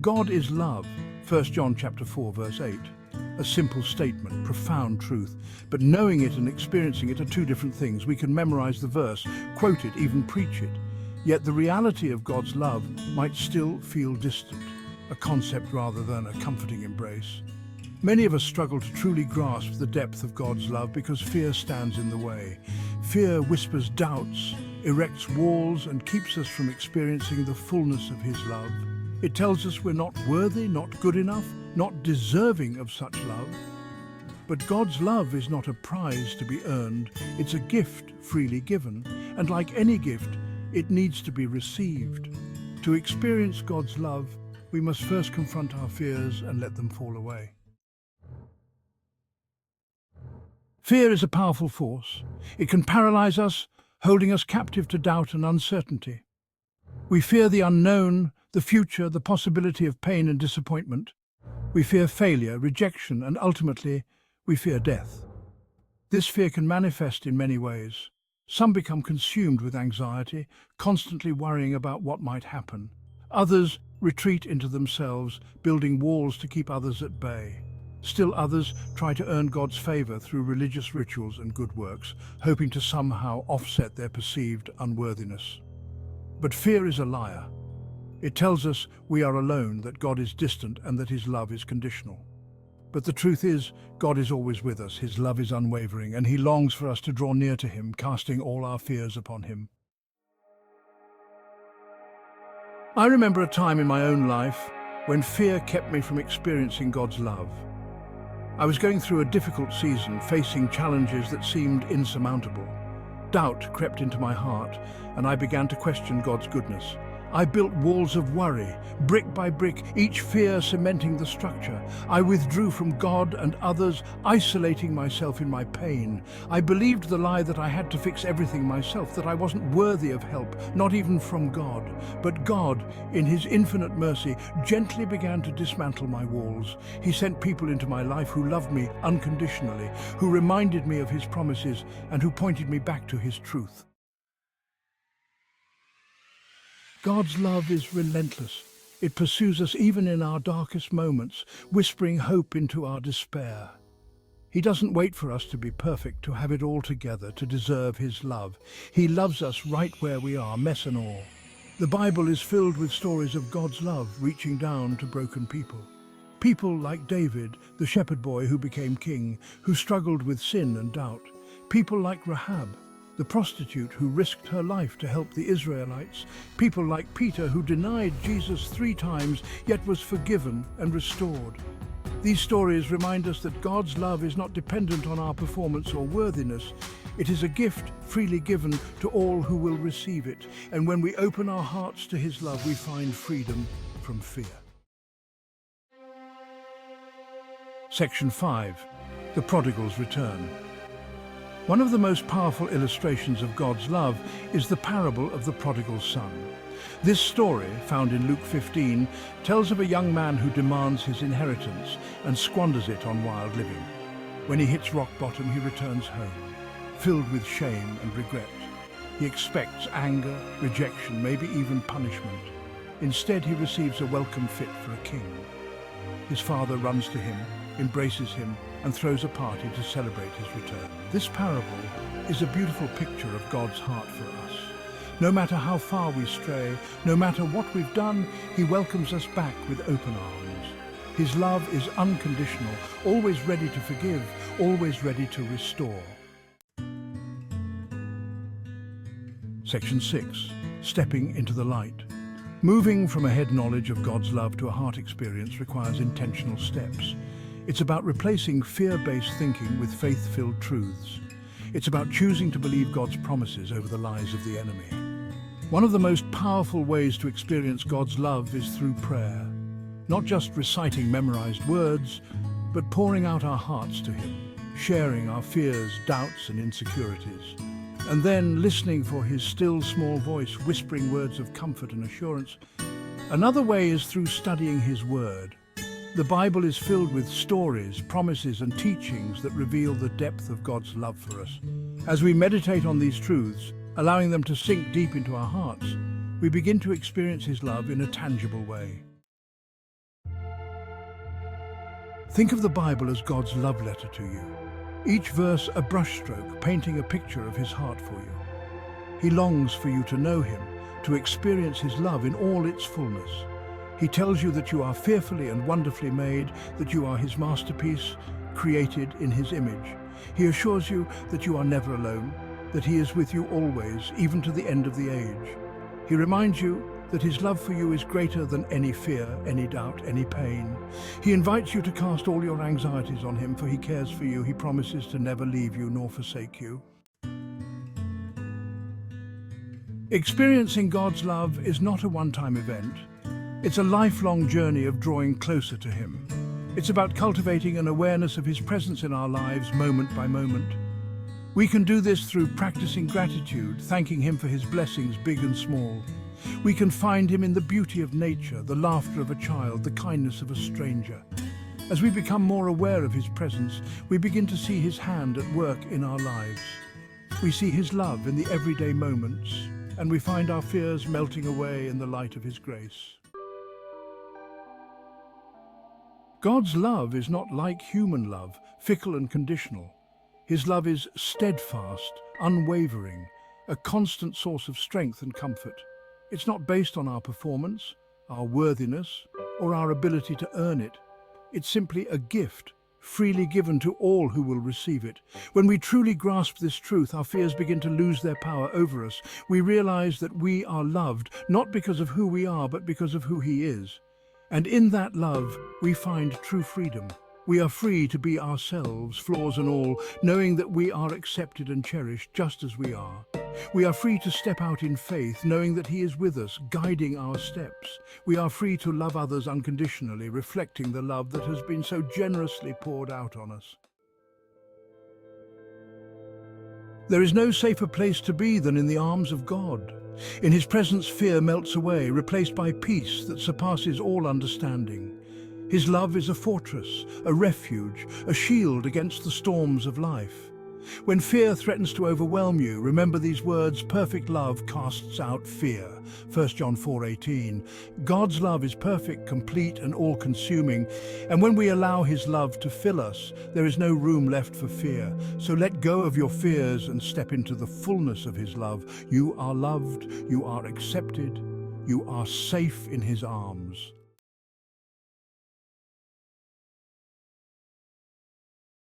God is love, 1 John chapter 4, verse 8. A simple statement, profound truth, but knowing it and experiencing it are two different things. We can memorize the verse, quote it, even preach it. Yet the reality of God's love might still feel distant, a concept rather than a comforting embrace. Many of us struggle to truly grasp the depth of God's love because fear stands in the way. Fear whispers doubts, erects walls, and keeps us from experiencing the fullness of His love. It tells us we're not worthy, not good enough, not deserving of such love. But God's love is not a prize to be earned, it's a gift freely given, and like any gift, it needs to be received. To experience God's love, we must first confront our fears and let them fall away. Fear is a powerful force. It can paralyze us, holding us captive to doubt and uncertainty. We fear the unknown, the future, the possibility of pain and disappointment. We fear failure, rejection, and ultimately, we fear death. This fear can manifest in many ways. Some become consumed with anxiety, constantly worrying about what might happen. Others retreat into themselves, building walls to keep others at bay. Still others try to earn God's favor through religious rituals and good works, hoping to somehow offset their perceived unworthiness. But fear is a liar. It tells us we are alone, that God is distant, and that His love is conditional. But the truth is, God is always with us, His love is unwavering, and He longs for us to draw near to Him, casting all our fears upon Him. I remember a time in my own life when fear kept me from experiencing God's love. I was going through a difficult season, facing challenges that seemed insurmountable. Doubt crept into my heart, and I began to question God's goodness. I built walls of worry, brick by brick, each fear cementing the structure. I withdrew from God and others, isolating myself in my pain. I believed the lie that I had to fix everything myself, that I wasn't worthy of help, not even from God. But God, in His infinite mercy, gently began to dismantle my walls. He sent people into my life who loved me unconditionally, who reminded me of His promises, and who pointed me back to His truth. God's love is relentless. It pursues us even in our darkest moments, whispering hope into our despair. He doesn't wait for us to be perfect, to have it all together, to deserve His love. He loves us right where we are, mess and all. The Bible is filled with stories of God's love reaching down to broken people. People like David, the shepherd boy who became king, who struggled with sin and doubt. People like Rahab, the prostitute who risked her life to help the Israelites. People like Peter, who denied Jesus 3 times, yet was forgiven and restored. These stories remind us that God's love is not dependent on our performance or worthiness. It is a gift freely given to all who will receive it. And when we open our hearts to His love, we find freedom from fear. Section 5. The Prodigal's Return. One of the most powerful illustrations of God's love is the parable of the prodigal son. This story, found in Luke 15, tells of a young man who demands his inheritance and squanders it on wild living. When he hits rock bottom, he returns home, filled with shame and regret. He expects anger, rejection, maybe even punishment. Instead, he receives a welcome fit for a king. His father runs to him, embraces him, and throws a party to celebrate his return. This parable is a beautiful picture of God's heart for us. No matter how far we stray, no matter what we've done, He welcomes us back with open arms. His love is unconditional, always ready to forgive, always ready to restore. Section 6. Stepping into the light. Moving from a head knowledge of God's love to a heart experience requires intentional steps. It's about replacing fear-based thinking with faith-filled truths. It's about choosing to believe God's promises over the lies of the enemy. One of the most powerful ways to experience God's love is through prayer. Not just reciting memorized words, but pouring out our hearts to Him, sharing our fears, doubts, and insecurities. And then listening for His still small voice whispering words of comfort and assurance. Another way is through studying His Word. The Bible is filled with stories, promises, and teachings that reveal the depth of God's love for us. As we meditate on these truths, allowing them to sink deep into our hearts, we begin to experience His love in a tangible way. Think of the Bible as God's love letter to you. Each verse a brushstroke painting a picture of his heart for you. He longs for you to know him, to experience his love in all its fullness. He tells you that you are fearfully and wonderfully made, that you are his masterpiece, created in his image. He assures you that you are never alone, that he is with you always, even to the end of the age. He reminds you that his love for you is greater than any fear, any doubt, any pain. He invites you to cast all your anxieties on him, for he cares for you. He promises to never leave you nor forsake you. Experiencing God's love is not a one-time event. It's a lifelong journey of drawing closer to him. It's about cultivating an awareness of his presence in our lives moment by moment. We can do this through practicing gratitude, thanking him for his blessings, big and small. We can find him in the beauty of nature, the laughter of a child, the kindness of a stranger. As we become more aware of his presence, we begin to see his hand at work in our lives. We see his love in the everyday moments, and we find our fears melting away in the light of his grace. God's love is not like human love, fickle and conditional. His love is steadfast, unwavering, a constant source of strength and comfort. It's not based on our performance, our worthiness, or our ability to earn it. It's simply a gift, freely given to all who will receive it. When we truly grasp this truth, our fears begin to lose their power over us. We realize that we are loved, not because of who we are, but because of who he is. And in that love, we find true freedom. We are free to be ourselves, flaws and all, knowing that we are accepted and cherished just as we are. We are free to step out in faith, knowing that he is with us, guiding our steps. We are free to love others unconditionally, reflecting the love that has been so generously poured out on us. There is no safer place to be than in the arms of God. In his presence, fear melts away, replaced by peace that surpasses all understanding. His love is a fortress, a refuge, a shield against the storms of life. When fear threatens to overwhelm you, remember these words: perfect love casts out fear. 1 John 4:18. God's love is perfect, complete, and all-consuming, and when we allow his love to fill us, there is no room left for fear. So let go of your fears and step into the fullness of his love. You are loved, you are accepted, you are safe in his arms.